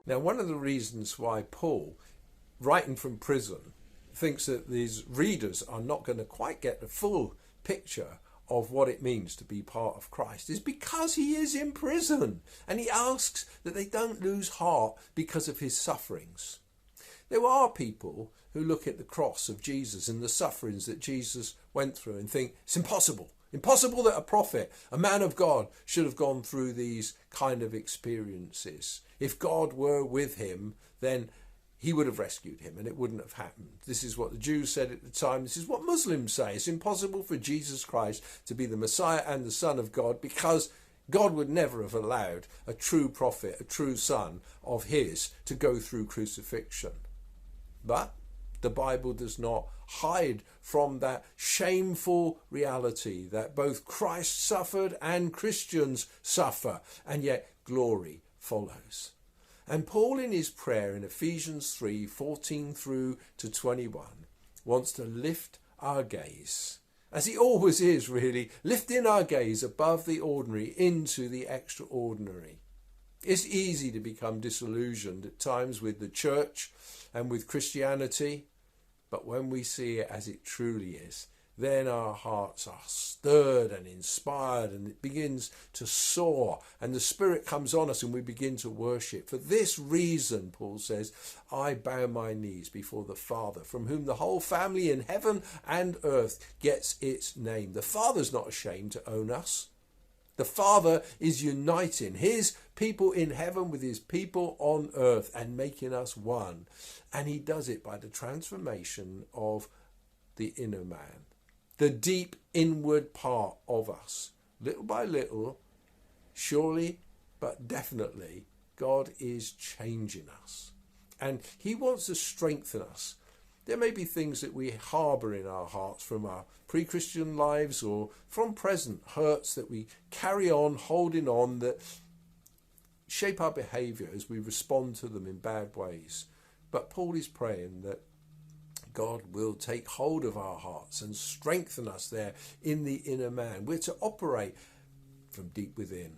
Now, one of the reasons why Paul, writing from prison, thinks that these readers are not going to quite get the full picture of what it means to be part of Christ is because he is in prison, and he asks that they don't lose heart because of his sufferings. There are people who look at the cross of Jesus and the sufferings that Jesus went through and think it's impossible that a prophet, a man of God, should have gone through these kind of experiences. If God were with him, then he would have rescued him and it wouldn't have happened. This is what the Jews said at the time. This is what Muslims say. It's impossible for Jesus Christ to be the Messiah and the Son of God because God would never have allowed a true prophet, a true son of his to go through crucifixion. But the Bible does not hide from that shameful reality that both Christ suffered and Christians suffer, and yet glory follows. And Paul, in his prayer in Ephesians 3:14 through to 21, wants to lift our gaze, as he always is really, lifting our gaze above the ordinary into the extraordinary. It's easy to become disillusioned at times with the church and with Christianity, but when we see it as it truly is, then our hearts are stirred and inspired, and it begins to soar, and the Spirit comes on us and we begin to worship. For this reason, Paul says, I bow my knees before the Father, from whom the whole family in heaven and earth gets its name. The Father's not ashamed to own us. The Father is uniting his people in heaven with his people on earth and making us one. And he does it by the transformation of the inner man, the deep inward part of us. Little by little, surely, but definitely, God is changing us. And he wants to strengthen us. There may be things that we harbour in our hearts from our pre-Christian lives or from present hurts that we carry on, holding on, that shape our behaviour as we respond to them in bad ways. But Paul is praying that God will take hold of our hearts and strengthen us there in the inner man. We're to operate from deep within.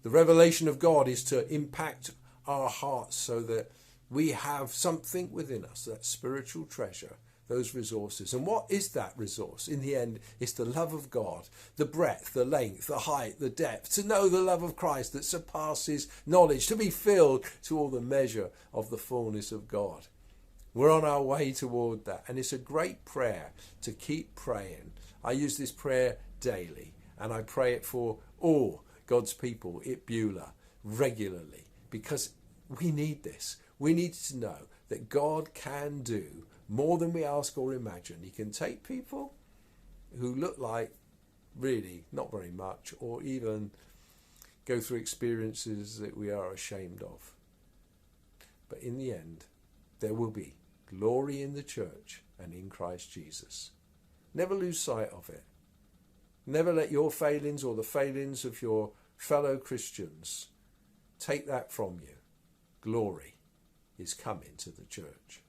The revelation of God is to impact our hearts so that we have something within us, that spiritual treasure, those resources. And what is that resource? In the end, it's the love of God, the breadth, the length, the height, the depth, to know the love of Christ that surpasses knowledge, to be filled to all the measure of the fullness of God. We're on our way toward that. And it's a great prayer to keep praying. I use this prayer daily, and I pray it for all God's people at Beulah regularly, because we need this. We need to know that God can do more than we ask or imagine. He can take people who look like really not very much, or even go through experiences that we are ashamed of. But in the end, there will be glory in the church and in Christ Jesus. Never lose sight of it. Never let your failings or the failings of your fellow Christians take that from you. Glory is coming to the church.